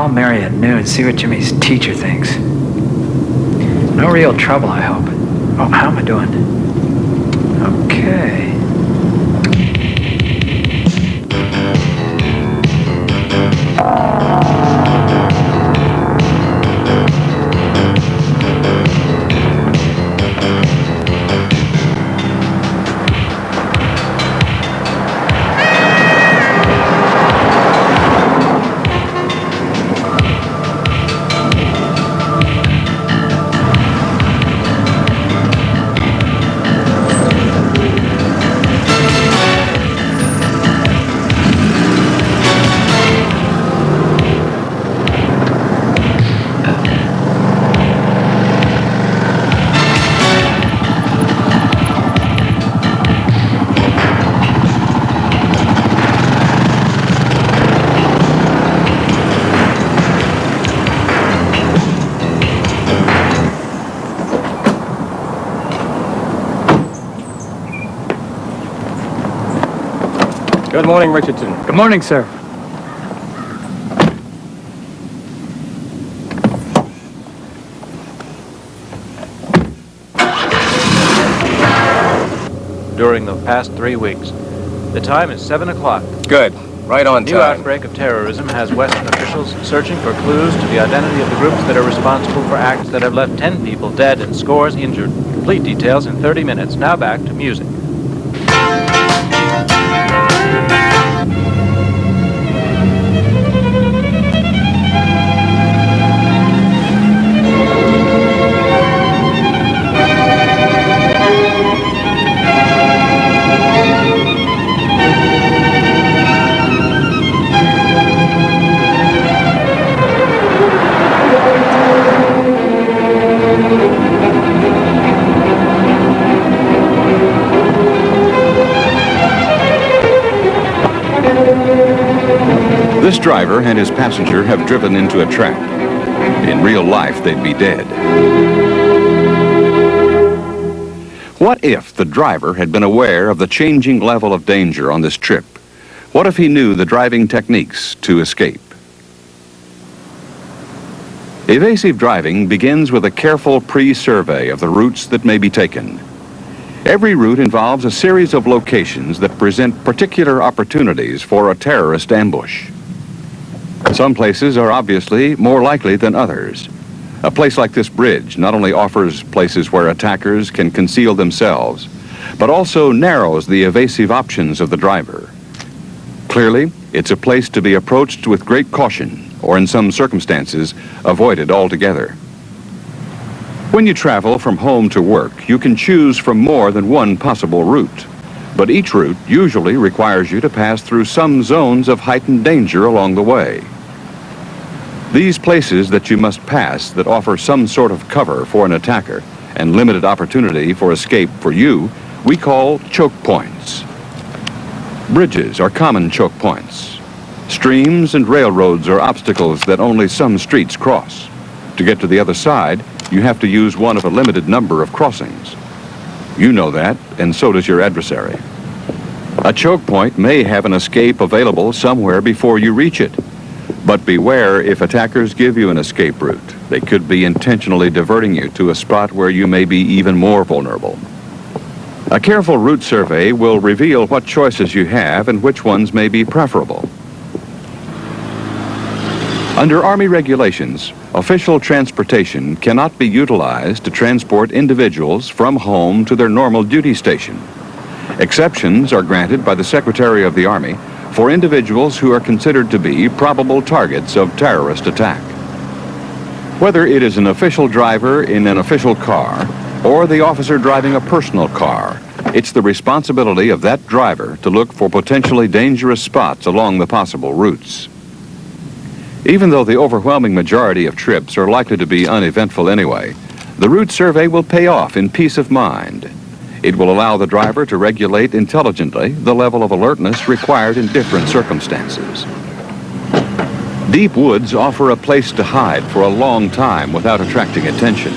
call Mary at noon, see what Jimmy's teacher thinks. No real trouble, I hope. Oh, how am I doing? Okay. Good morning, Richardson. Good morning, sir. During the past 3 weeks. The time is 7 o'clock. Good. Right on New time. outbreak of terrorism has Western officials searching for clues to the identity of the groups that are responsible for acts that have left 10 people dead and scores injured. Complete details in 30 minutes. Now back to music. This driver and his passenger have driven into a trap. In real life, they'd be dead. What if the driver had been aware of the changing level of danger on this trip? What if he knew the driving techniques to escape? Evasive driving begins with a careful pre-survey of the routes that may be taken. Every route involves a series of locations that present particular opportunities for a terrorist ambush. Some places are obviously more likely than others. A place like this bridge not only offers places where attackers can conceal themselves, but also narrows the evasive options of the driver. Clearly, it's a place to be approached with great caution, or in some circumstances, avoided altogether. When you travel from home to work, you can choose from more than one possible route. But each route usually requires you to pass through some zones of heightened danger along the way. These places that you must pass that offer some sort of cover for an attacker and limited opportunity for escape for you, we call choke points. Bridges are common choke points. Streams and railroads are obstacles that only some streets cross. To get to the other side, you have to use one of a limited number of crossings. You know that, and so does your adversary. A choke point may have an escape available somewhere before you reach it. But beware if attackers give you an escape route. They could be intentionally diverting you to a spot where you may be even more vulnerable. A careful route survey will reveal what choices you have and which ones may be preferable. Under Army regulations, official transportation cannot be utilized to transport individuals from home to their normal duty station. Exceptions are granted by the Secretary of the Army for individuals who are considered to be probable targets of terrorist attack. Whether it is an official driver in an official car or the officer driving a personal car, it's the responsibility of that driver to look for potentially dangerous spots along the possible routes. Even though the overwhelming majority of trips are likely to be uneventful anyway, the route survey will pay off in peace of mind. It will allow the driver to regulate intelligently the level of alertness required in different circumstances. Deep woods offer a place to hide for a long time without attracting attention.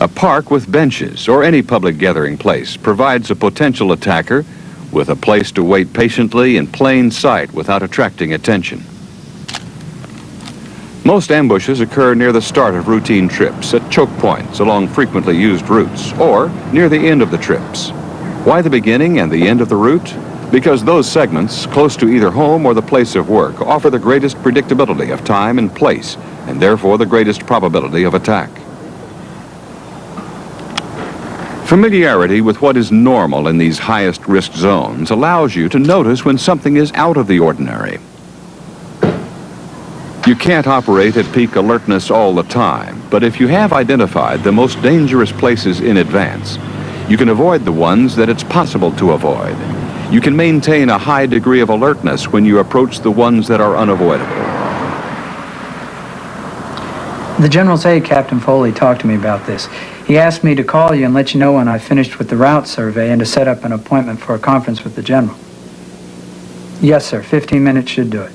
A park with benches or any public gathering place provides a potential attacker with a place to wait patiently in plain sight without attracting attention. Most ambushes occur near the start of routine trips, at choke points along frequently used routes, or near the end of the trips. Why the beginning and the end of the route? Because those segments, close to either home or the place of work, offer the greatest predictability of time and place, and therefore the greatest probability of attack. Familiarity with what is normal in these highest risk zones allows you to notice when something is out of the ordinary. You can't operate at peak alertness all the time, but if you have identified the most dangerous places in advance, you can avoid the ones that it's possible to avoid. You can maintain a high degree of alertness when you approach the ones that are unavoidable. The General's aide, Captain Foley, talked to me about this. He asked me to call you and let you know when I finished with the route survey and to set up an appointment for a conference with the General. Yes, sir. 15 minutes should do it.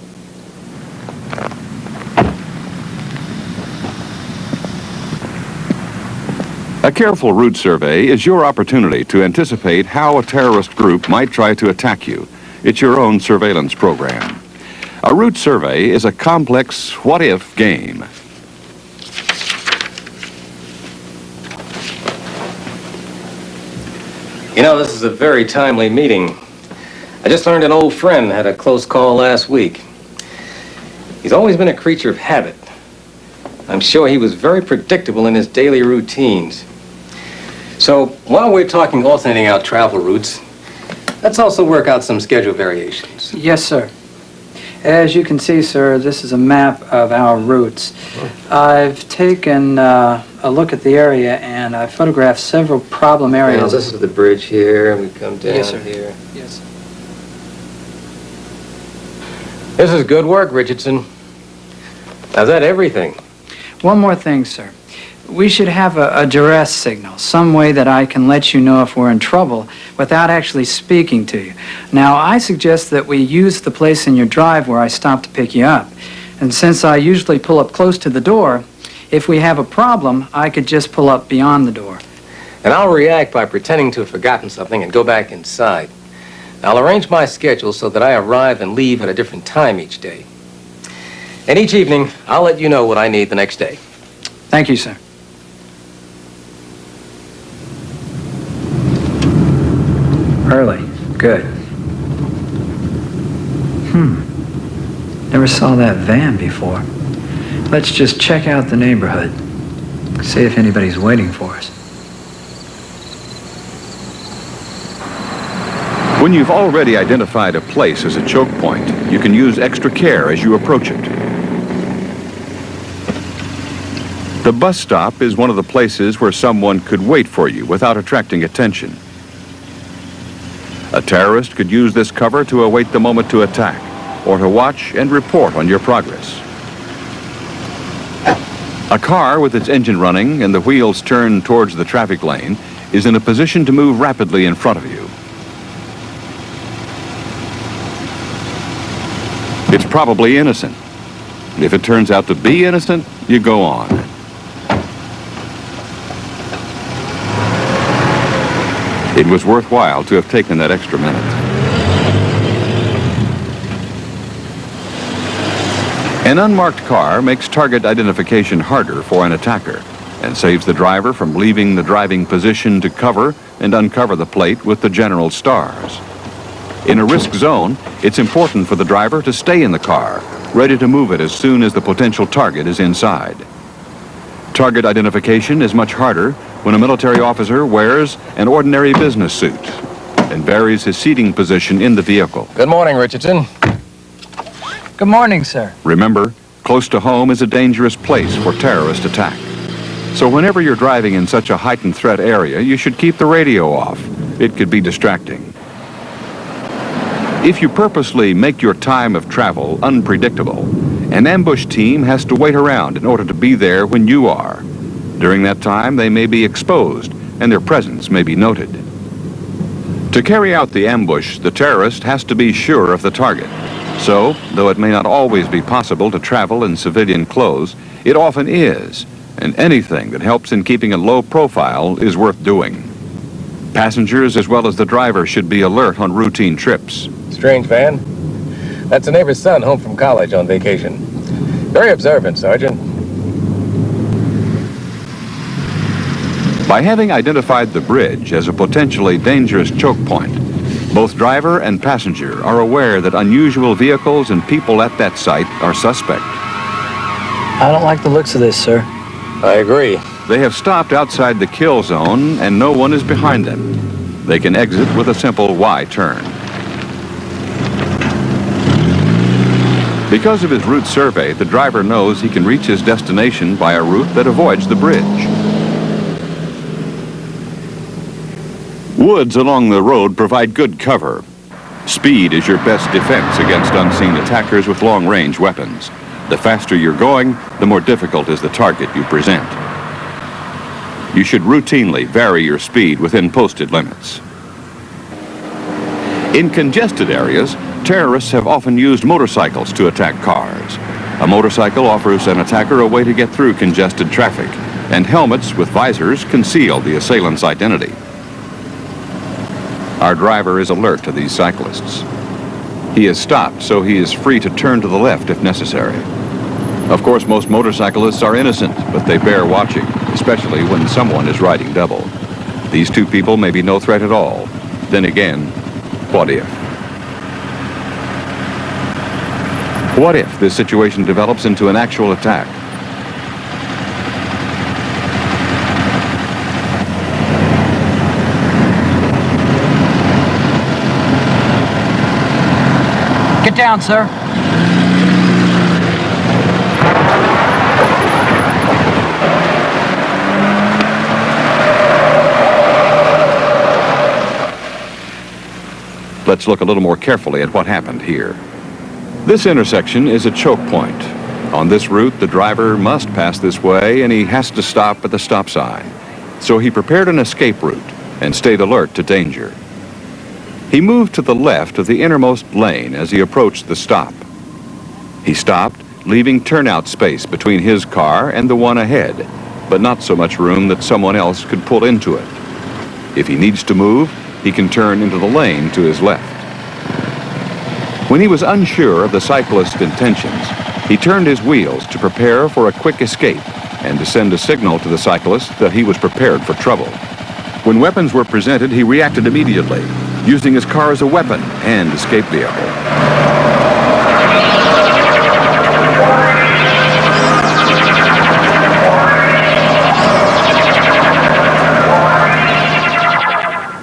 A careful route survey is your opportunity to anticipate how a terrorist group might try to attack you. It's your own surveillance program. A route survey is a complex what-if game. You know, this is a very timely meeting. I just learned an old friend had a close call last week. He's always been a creature of habit. I'm sure he was very predictable in his daily routines. So, while we're talking alternating out travel routes, let's also work out some schedule variations. Yes, sir. As you can see, sir, this is a map of our routes. I've taken a look at the area and I've photographed several problem areas. Now, this is the bridge here, and we come down Yes, sir. here. Yes. This is good work, Richardson. Now, is that everything? One more thing, sir. We should have a duress signal, some way that I can let you know if we're in trouble without actually speaking to you. Now, I suggest that we use the place in your drive where I stop to pick you up. And since I usually pull up close to the door, if we have a problem, I could just pull up beyond the door. And I'll react by pretending to have forgotten something and go back inside. I'll arrange my schedule so that I arrive and leave at a different time each day. And each evening, I'll let you know what I need the next day. Thank you, sir. Early. Good. Never saw that van before. Let's just check out the neighborhood. See if anybody's waiting for us. When you've already identified a place as a choke point, you can use extra care as you approach it. The bus stop is one of the places where someone could wait for you without attracting attention. A terrorist could use this cover to await the moment to attack, or to watch and report on your progress. A car with its engine running and the wheels turned towards the traffic lane is in a position to move rapidly in front of you. It's probably innocent. If it turns out to be innocent, you go on. It was worthwhile to have taken that extra minute. An unmarked car makes target identification harder for an attacker and saves the driver from leaving the driving position to cover and uncover the plate with the general stars. In a risk zone, it's important for the driver to stay in the car, ready to move it as soon as the potential target is inside. Target identification is much harder when a military officer wears an ordinary business suit and varies his seating position in the vehicle. Good morning, Richardson. Good morning, sir. Remember, close to home is a dangerous place for terrorist attack. So whenever you're driving in such a heightened threat area, you should keep the radio off. It could be distracting. If you purposely make your time of travel unpredictable, an ambush team has to wait around in order to be there when you are. During that time, they may be exposed, and their presence may be noted. To carry out the ambush, the terrorist has to be sure of the target. So, though it may not always be possible to travel in civilian clothes, it often is, and anything that helps in keeping a low profile is worth doing. Passengers as well as the driver should be alert on routine trips. Strange van. That's a neighbor's son home from college on vacation. Very observant, Sergeant. By having identified the bridge as a potentially dangerous choke point, both driver and passenger are aware that unusual vehicles and people at that site are suspect. I don't like the looks of this, sir. I agree. They have stopped outside the kill zone and no one is behind them. They can exit with a simple Y turn. Because of his route survey, the driver knows he can reach his destination by a route that avoids the bridge. Woods along the road provide good cover. Speed is your best defense against unseen attackers with long-range weapons. The faster you're going, the more difficult is the target you present. You should routinely vary your speed within posted limits. In congested areas, terrorists have often used motorcycles to attack cars. A motorcycle offers an attacker a way to get through congested traffic, and helmets with visors conceal the assailant's identity. Our driver is alert to these cyclists. He is stopped, so he is free to turn to the left if necessary. Of course, most motorcyclists are innocent, but they bear watching, especially when someone is riding double. These two people may be no threat at all. Then again, what if? What if this situation develops into an actual attack? Get down, sir. Let's look a little more carefully at what happened here. This intersection is a choke point. On this route, the driver must pass this way and he has to stop at the stop sign. So he prepared an escape route and stayed alert to danger. He moved to the left of the innermost lane as he approached the stop. He stopped, leaving turnout space between his car and the one ahead, but not so much room that someone else could pull into it. If he needs to move, he can turn into the lane to his left. When he was unsure of the cyclist's intentions, he turned his wheels to prepare for a quick escape and to send a signal to the cyclist that he was prepared for trouble. When weapons were presented, he reacted immediately, using his car as a weapon and escape vehicle.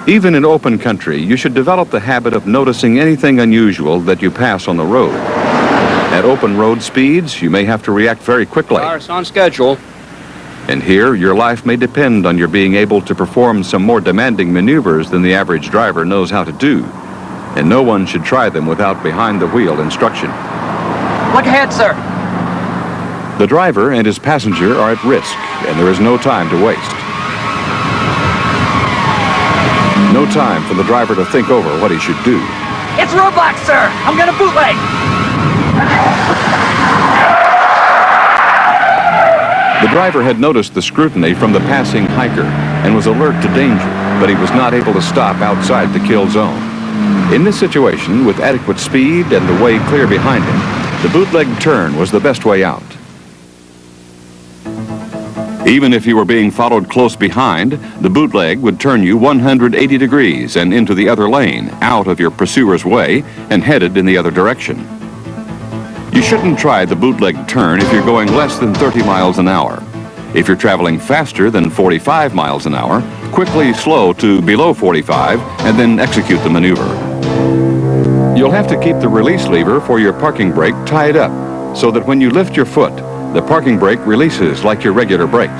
Even in open country, you should develop the habit of noticing anything unusual that you pass on the road. At open road speeds, you may have to react very quickly. Cars on schedule. And here, your life may depend on your being able to perform some more demanding maneuvers than the average driver knows how to do. And no one should try them without behind-the-wheel instruction. Look ahead, sir. The driver and his passenger are at risk, and there is no time to waste. No time for the driver to think over what he should do. It's roadblocks, sir. I'm gonna bootleg. The driver had noticed the scrutiny from the passing hiker and was alert to danger, but he was not able to stop outside the kill zone. In this situation, with adequate speed and the way clear behind him, the bootleg turn was the best way out. Even if you were being followed close behind, the bootleg would turn you 180 degrees and into the other lane, out of your pursuer's way, and headed in the other direction. You shouldn't try the bootleg turn if you're going less than 30 miles an hour. If you're traveling faster than 45 miles an hour, quickly slow to below 45 and then execute the maneuver. You'll have to keep the release lever for your parking brake tied up so that when you lift your foot, the parking brake releases like your regular brakes.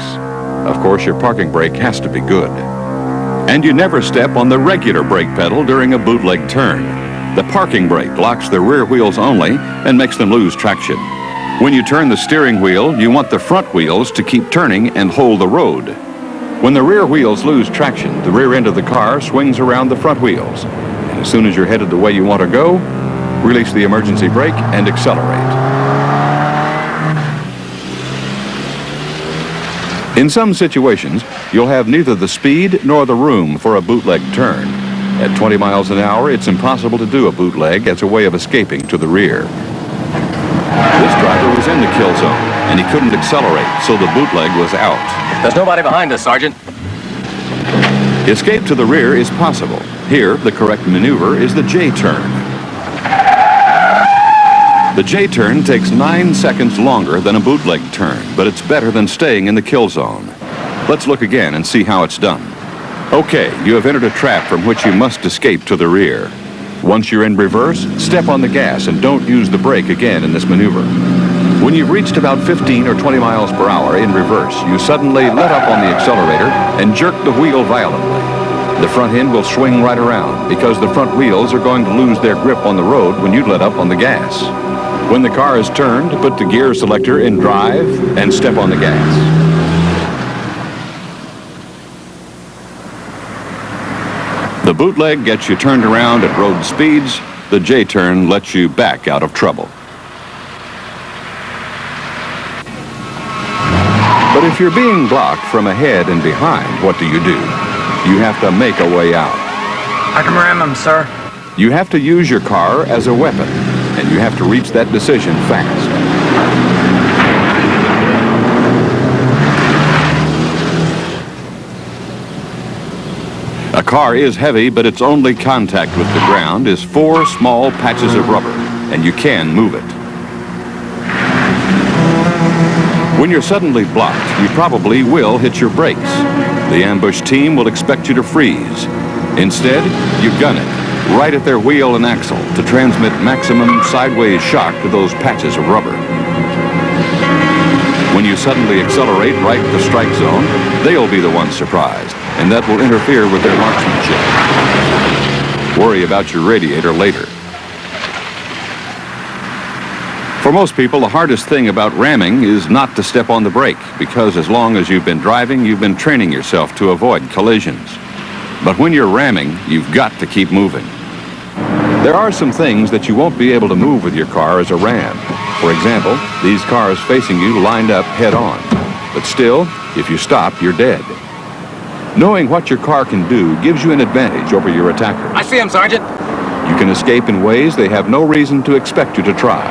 Of course, your parking brake has to be good. And you never step on the regular brake pedal during a bootleg turn. The parking brake locks the rear wheels only and makes them lose traction. When you turn the steering wheel, you want the front wheels to keep turning and hold the road. When the rear wheels lose traction, the rear end of the car swings around the front wheels. And as soon as you're headed the way you want to go, release the emergency brake and accelerate. In some situations, you'll have neither the speed nor the room for a bootleg turn. At 20 miles an hour, it's impossible to do a bootleg as a way of escaping to the rear. This driver was was in the kill zone, and he couldn't accelerate, so the bootleg was out. There's nobody behind us, Sergeant. Escape to the rear is possible. Here, the correct maneuver is the J-turn. The J-turn takes 9 seconds longer than a bootleg turn, but it's better than staying in the kill zone. Let's look again and see how it's done. Okay, you have entered a trap from which you must escape to the rear. Once you're in reverse, step on the gas and don't use the brake again in this maneuver. When you've reached about 15 or 20 miles per hour in reverse, you suddenly let up on the accelerator and jerk the wheel violently. The front end will swing right around because the front wheels are going to lose their grip on the road when you let up on the gas. When the car is turned, put the gear selector in drive and step on the gas. The bootleg gets you turned around at road speeds. The J-turn lets you back out of trouble. But if you're being blocked from ahead and behind, what do? You have to make a way out. I can ram him, sir. You have to use your car as a weapon, and you have to reach that decision fast. A car is heavy, but its only contact with the ground is 4 small patches of rubber, and you can move it. When you're suddenly blocked, you probably will hit your brakes. The ambush team will expect you to freeze. Instead, you gun it right at their wheel and axle to transmit maximum sideways shock to those patches of rubber. When you suddenly accelerate right at the strike zone, they'll be the ones surprised, and that will interfere with their marksmanship. Worry about your radiator later. For most people, the hardest thing about ramming is not to step on the brake, because as long as you've been driving, you've been training yourself to avoid collisions. But when you're ramming, you've got to keep moving. There are some things that you won't be able to move with your car as a ram. For example, these cars facing you lined up head-on. But still, if you stop, you're dead. Knowing what your car can do gives you an advantage over your attacker. I see him, Sergeant. You can escape in ways they have no reason to expect you to try.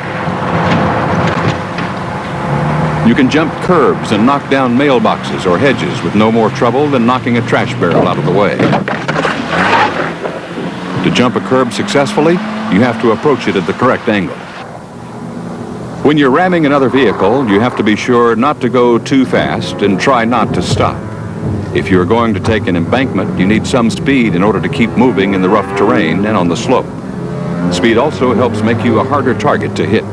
You can jump curbs and knock down mailboxes or hedges with no more trouble than knocking a trash barrel out of the way. To jump a curb successfully, you have to approach it at the correct angle. When you're ramming another vehicle, you have to be sure not to go too fast and try not to stop. If you're going to take an embankment, you need some speed in order to keep moving in the rough terrain and on the slope. Speed also helps make you a harder target to hit.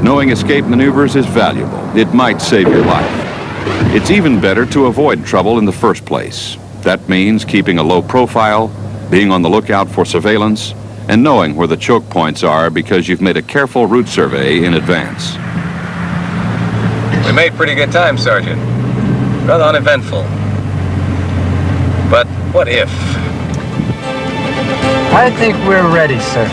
Knowing escape maneuvers is valuable. It might save your life. It's even better to avoid trouble in the first place. That means keeping a low profile, being on the lookout for surveillance, and knowing where the choke points are because you've made a careful route survey in advance. We made pretty good time, Sergeant. Rather uneventful. But what if? I think we're ready, sir.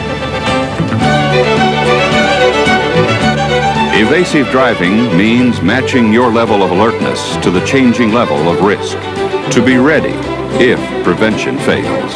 Evasive driving means matching your level of alertness to the changing level of risk. To be ready if prevention fails.